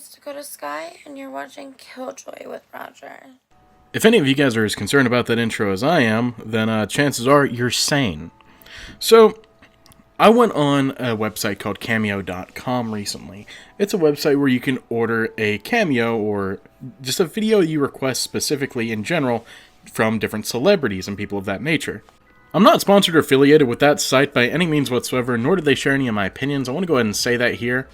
name's Dakota Skye, and you're watching Killjoy with Roger. If any of you guys are as concerned about that intro as I am, then chances are you're sane. So, I went on a website called Cameo.com recently. It's a website where you can order a cameo or just a video you request specifically in general from different celebrities and people of that nature. I'm not sponsored or affiliated with that site by any means whatsoever, nor did they share any of my opinions. I want to go ahead and say that here.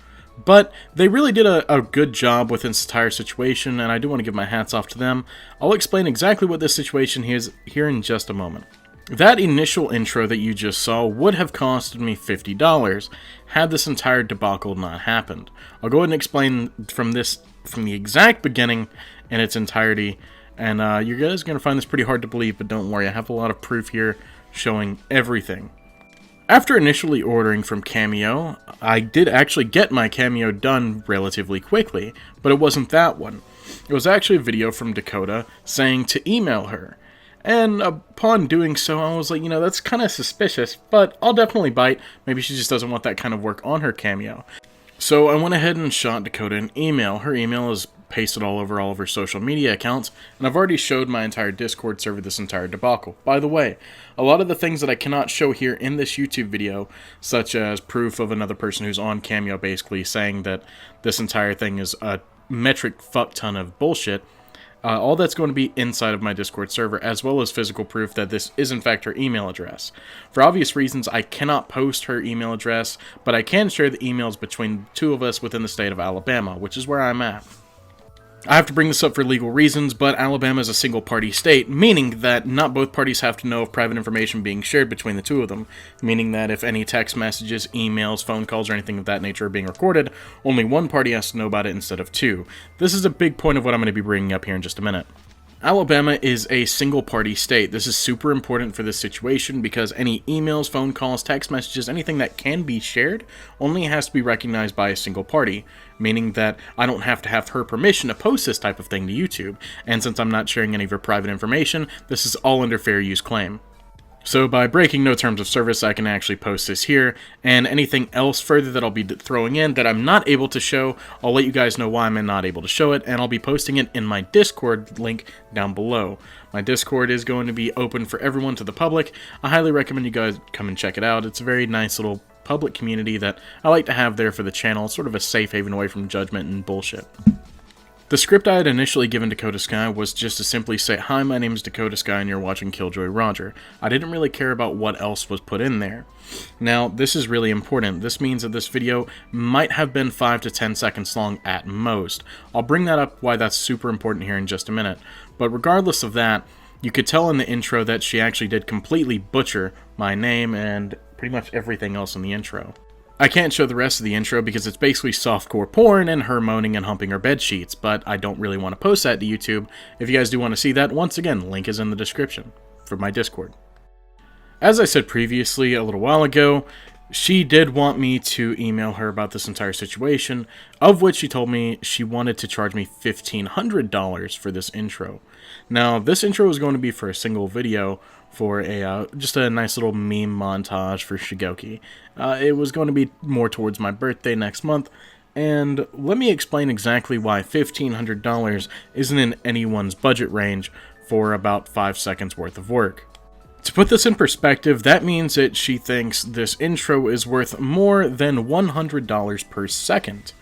But they really did a good job with this entire situation, and I do want to give my hats off to them. I'll explain exactly what this situation is here in just a moment. That initial intro that you just saw would have costed me $50 had this entire debacle not happened. I'll go ahead and explain from the exact beginning in its entirety, and you guys are going to find this pretty hard to believe, but don't worry, I have a lot of proof here showing everything. After initially ordering from Cameo, I did actually get my Cameo done relatively quickly, but it wasn't that one. It was actually a video from Dakota saying to email her. And upon doing so, I was like, that's kind of suspicious, but I'll definitely bite. Maybe she just doesn't want that kind of work on her Cameo. So I went ahead and shot Dakota an email. Her email is pasted all over all of her social media accounts, and I've already showed my entire Discord server this entire debacle. By the way, a lot of the things that I cannot show here in this YouTube video, such as proof of another person who's on Cameo basically saying that this entire thing is a metric fuck ton of bullshit, all that's going to be inside of my Discord server, as well as physical proof that this is in fact her email address. For obvious reasons, I cannot post her email address, but I can share the emails between the two of us within the state of Alabama, which is where I'm at. I have to bring this up for legal reasons, but Alabama is a single-party state, meaning that not both parties have to know of private information being shared between the two of them, meaning that if any text messages, emails, phone calls, or anything of that nature are being recorded, only one party has to know about it instead of two. This is a big point of what I'm going to be bringing up here in just a minute. Alabama is a single-party state. This is super important for this situation because any emails, phone calls, text messages, anything that can be shared only has to be recognized by a single party, meaning that I don't have to have her permission to post this type of thing to YouTube, and since I'm not sharing any of her private information, this is all under fair use claim. So by breaking no terms of service, I can actually post this here, and anything else further that I'll be throwing in that I'm not able to show, I'll let you guys know why I'm not able to show it, and I'll be posting it in my Discord link down below. My Discord is going to be open for everyone to the public. I highly recommend you guys come and check it out. It's a very nice little public community that I like to have there for the channel. It's sort of a safe haven away from judgment and bullshit. The script I had initially given Dakota Skye was just to simply say, "Hi, my name is Dakota Skye and you're watching Killjoy Roger." I didn't really care about what else was put in there. Now, this is really important. This means that this video might have been 5 to 10 seconds long at most. I'll bring that up why that's super important here in just a minute. But regardless of that, you could tell in the intro that she actually did completely butcher my name and pretty much everything else in the intro. I can't show the rest of the intro because it's basically softcore porn and her moaning and humping her bed sheets, but I don't really want to post that to YouTube. If you guys do want to see that, once again, link is in the description for my Discord. As I said previously a little while ago, she did want me to email her about this entire situation, of which she told me she wanted to charge me $1,500 for this intro. Now, this intro was going to be for a single video for just a nice little meme montage for Shigoki. It was going to be more towards my birthday next month, and let me explain exactly why $1,500 isn't in anyone's budget range for about 5 seconds worth of work. To put this in perspective, that means that she thinks this intro is worth more than $100 per second.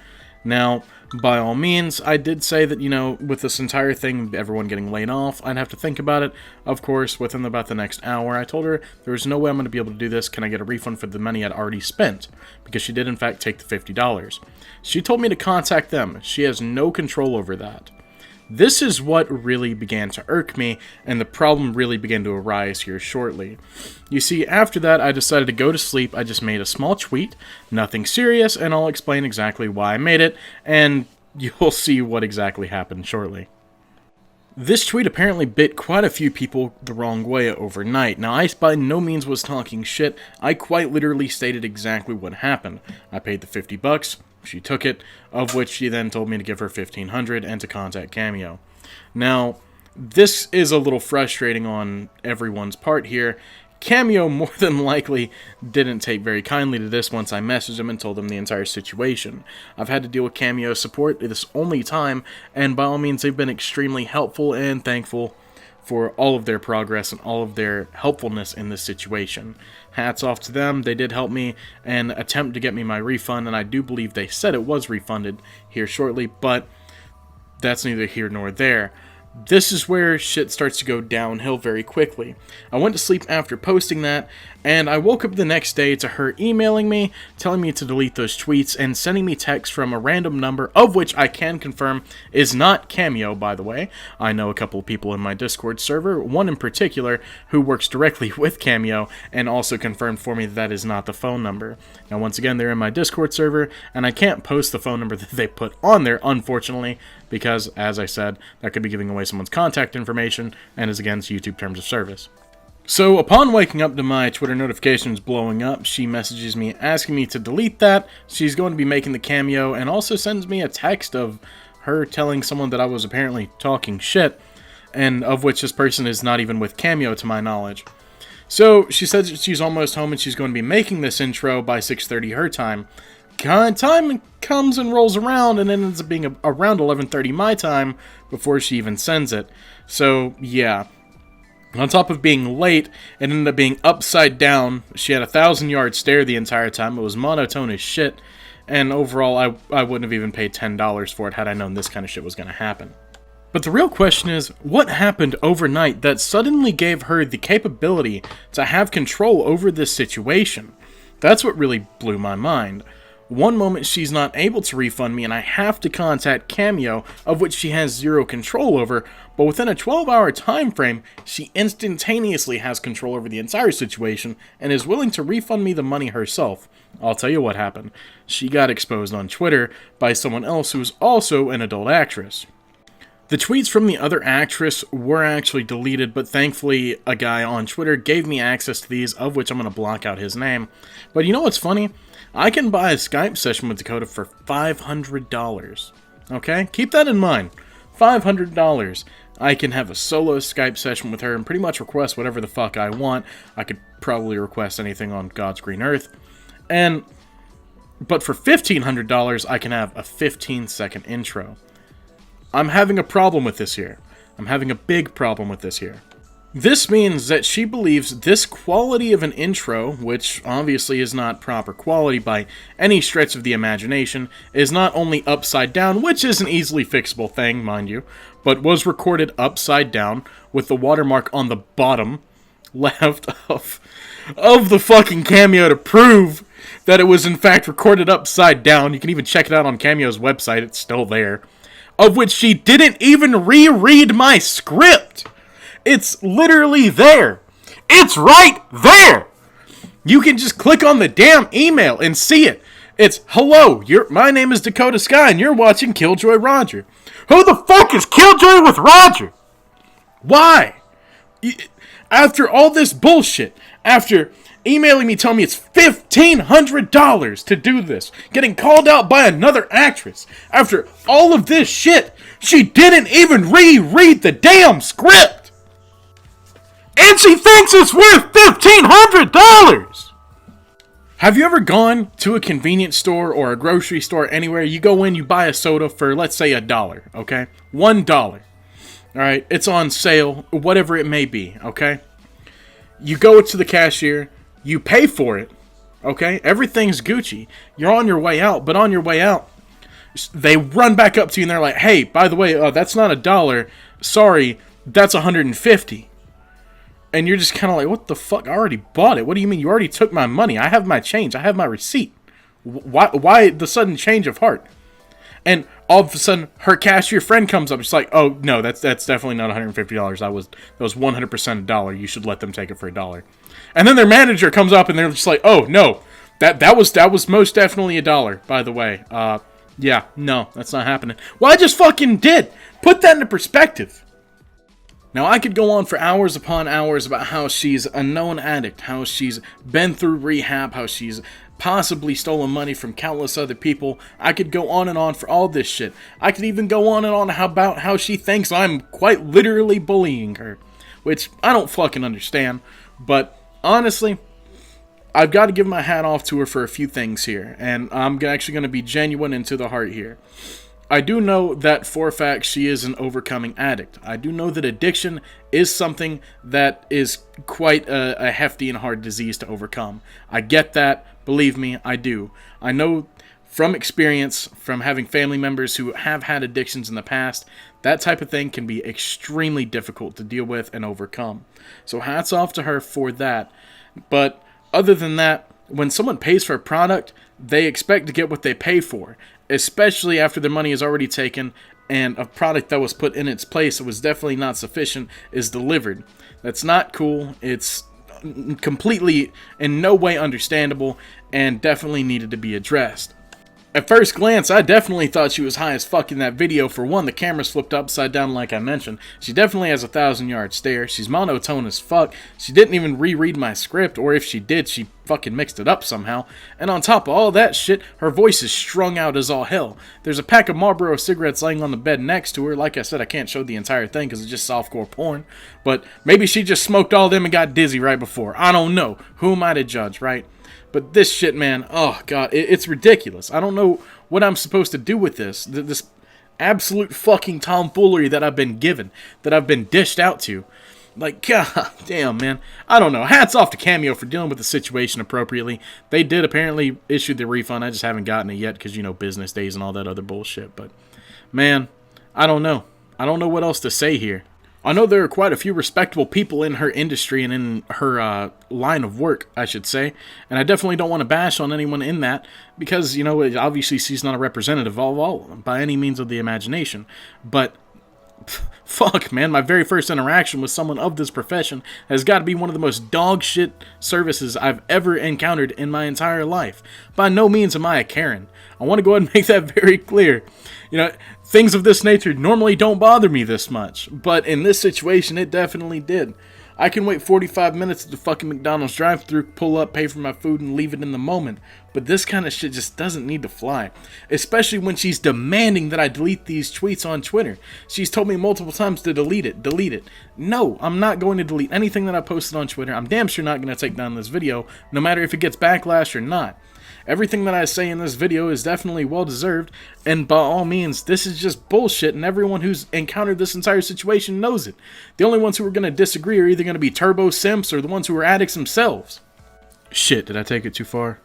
Now, by all means, I did say that, with this entire thing, everyone getting laid off, I'd have to think about it. Of course, within about the next hour, I told her there was no way I'm going to be able to do this. Can I get a refund for the money I'd already spent? Because she did, in fact, take the $50. She told me to contact them. She has no control over that. This is what really began to irk me, and the problem really began to arise here shortly. You see, after that, I decided to go to sleep. I just made a small tweet, nothing serious, and I'll explain exactly why I made it, and you'll see what exactly happened shortly. This tweet apparently bit quite a few people the wrong way overnight. Now, I by no means was talking shit. I quite literally stated exactly what happened. I paid the $50. She took it, of which she then told me to give her $1,500 and to contact Cameo. Now, this is a little frustrating on everyone's part here. Cameo more than likely didn't take very kindly to this once I messaged them and told them the entire situation. I've had to deal with Cameo support this only time, and by all means they've been extremely helpful and thankful for all of their progress and all of their helpfulness in this situation. Hats off to them. They did help me and attempt to get me my refund, and I do believe they said it was refunded here shortly, but that's neither here nor there. This is where shit starts to go downhill very quickly. I went to sleep after posting that, and I woke up the next day to her emailing me, telling me to delete those tweets, and sending me texts from a random number, of which I can confirm is not Cameo, by the way. I know a couple of people in my Discord server, one in particular, who works directly with Cameo, and also confirmed for me that is not the phone number. Now, once again, they're in my Discord server, and I can't post the phone number that they put on there, unfortunately, because, as I said, that could be giving away someone's contact information and is against YouTube terms of service. So, upon waking up to my Twitter notifications blowing up, she messages me asking me to delete that. She's going to be making the Cameo, and also sends me a text of her telling someone that I was apparently talking shit, and of which this person is not even with Cameo to my knowledge. So, she says that she's almost home and she's going to be making this intro by 6:30 her time. Time comes and rolls around, and it ends up being around 11:30 my time before she even sends it. So, yeah. On top of being late, it ended up being upside down. She had a 1,000-yard stare the entire time. It was monotone as shit. And overall, I wouldn't have even paid $10 for it had I known this kind of shit was going to happen. But the real question is, what happened overnight that suddenly gave her the capability to have control over this situation? That's what really blew my mind. One moment she's not able to refund me and I have to contact Cameo, of which she has zero control over, but within a 12-hour time frame, she instantaneously has control over the entire situation and is willing to refund me the money herself. I'll tell you what happened. She got exposed on Twitter by someone else who is also an adult actress. The tweets from the other actress were actually deleted, but thankfully a guy on Twitter gave me access to these, of which I'm going to block out his name. But you know what's funny? I can buy a Skype session with Dakota for $500. Okay? Keep that in mind. $500. I can have a solo Skype session with her and pretty much request whatever the fuck I want. I could probably request anything on God's green earth. But for $1,500, I can have a 15-second intro. I'm having a problem with this here. I'm having a big problem with this here. This means that she believes this quality of an intro, which obviously is not proper quality by any stretch of the imagination, is not only upside down, which is an easily fixable thing, mind you, but was recorded upside down with the watermark on the bottom left of the fucking Cameo to prove that it was in fact recorded upside down. You can even check it out on Cameo's website, it's still there. Of which she didn't even reread my script. It's literally there. It's right there. You can just click on the damn email and see it. It's, hello, my name is Dakota Skye and you're watching Killjoy Roger. Who the fuck is Killjoy with Roger? Why? After all this bullshit, after emailing me telling me it's $1,500 to do this, getting called out by another actress, after all of this shit, she didn't even reread the damn script! And she thinks it's worth $1,500! Have you ever gone to a convenience store or a grocery store anywhere? You go in, you buy a soda for, let's say, $1, okay? $1. Alright, it's on sale, whatever it may be, okay? You go to the cashier, you pay for it, okay? Everything's Gucci. You're on your way out, but on your way out, they run back up to you and they're like, hey, by the way, that's not $1. Sorry, that's $150. And you're just kind of like, what the fuck? I already bought it. What do you mean? You already took my money. I have my change. I have my receipt. Why the sudden change of heart? And all of a sudden, her cashier friend comes up. She's like, oh, no, that's definitely not $150. That was 100% $1. You should let them take it for $1. And then their manager comes up and they're just like, oh, no, that was most definitely $1, by the way. Yeah, no, that's not happening. Well, I just fucking did. Put that into perspective. Now, I could go on for hours upon hours about how she's a known addict, how she's been through rehab, how she's possibly stolen money from countless other people. I could go on and on for all this shit. I could even go on and on about how she thinks I'm quite literally bullying her, which I don't fucking understand, but honestly, I've got to give my hat off to her for a few things here, and I'm actually going to be genuine and to the heart here. I do know that for a fact she is an overcoming addict. I do know that addiction is something that is quite a hefty and hard disease to overcome. I get that. Believe me, I do. I know from experience, from having family members who have had addictions in the past, that type of thing can be extremely difficult to deal with and overcome. So hats off to her for that. But other than that, when someone pays for a product, they expect to get what they pay for, especially after their money is already taken and a product that was put in its place that was definitely not sufficient is delivered. That's not cool. It's completely in no way understandable and definitely needed to be addressed. At first glance, I definitely thought she was high as fuck in that video. For one, the camera's flipped upside down like I mentioned. She definitely has a 1,000-yard stare. She's monotone as fuck. She didn't even reread my script, or if she did, she fucking mixed it up somehow. And on top of all that shit, her voice is strung out as all hell. There's a pack of Marlboro cigarettes laying on the bed next to her. Like I said, I can't show the entire thing because it's just softcore porn. But maybe she just smoked all them and got dizzy right before. I don't know. Who am I to judge, right? But this shit, man, oh god, it's ridiculous. I don't know what I'm supposed to do with this. This absolute fucking tomfoolery that I've been given, that I've been dished out to. Like, god damn, man. I don't know. Hats off to Cameo for dealing with the situation appropriately. They did apparently issue the refund. I just haven't gotten it yet because, you know, business days and all that other bullshit. But, man, I don't know. I don't know what else to say here. I know there are quite a few respectable people in her industry and in her line of work, I should say, and I definitely don't want to bash on anyone in that because, you know, obviously she's not a representative of all of them by any means of the imagination, but fuck, man, my very first interaction with someone of this profession has got to be one of the most dog shit services I've ever encountered in my entire life. By no means am I a Karen. I want to go ahead and make that very clear. You know, things of this nature normally don't bother me this much, but in this situation, it definitely did. I can wait 45 minutes at the fucking McDonald's drive-thru, pull up, pay for my food, and leave it in the moment. But this kind of shit just doesn't need to fly. Especially when she's demanding that I delete these tweets on Twitter. She's told me multiple times to delete it, delete it. No, I'm not going to delete anything that I posted on Twitter. I'm damn sure not going to take down this video, no matter if it gets backlash or not. Everything that I say in this video is definitely well-deserved, and by all means, this is just bullshit, and everyone who's encountered this entire situation knows it. The only ones who are going to disagree are either going to be turbo simps or the ones who are addicts themselves. Shit, did I take it too far?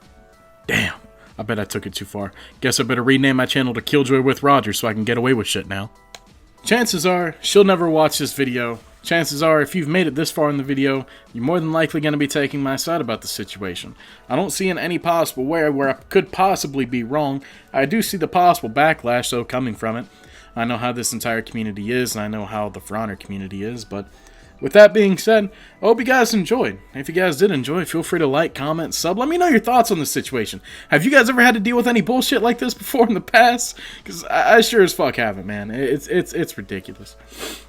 Damn, I bet I took it too far. Guess I better rename my channel to Killjoy with Roger so I can get away with shit now. Chances are, she'll never watch this video. Chances are, if you've made it this far in the video, you're more than likely going to be taking my side about the situation. I don't see in any possible way where I could possibly be wrong. I do see the possible backlash, though, coming from it. I know how this entire community is, and I know how the For Honor community is, but with that being said, I hope you guys enjoyed. If you guys did enjoy, feel free to like, comment, sub. Let me know your thoughts on this situation. Have you guys ever had to deal with any bullshit like this before in the past? Because I sure as fuck haven't, man. It's ridiculous.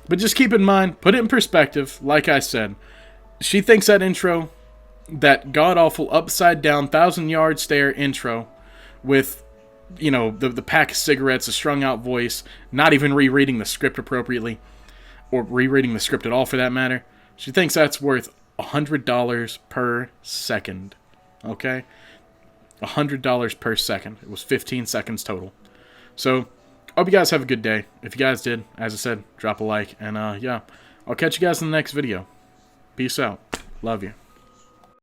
But just keep in mind, put it in perspective, like I said. She thinks that intro, that god-awful, upside-down, 1,000-yard stare intro with, you know, the pack of cigarettes, a strung-out voice, not even rereading the script appropriately, or rereading the script at all for that matter, she thinks that's worth $100 per second. Okay? $100 per second. It was 15 seconds total. So, hope you guys have a good day. If you guys did, as I said, drop a like. And, yeah, I'll catch you guys in the next video. Peace out. Love you.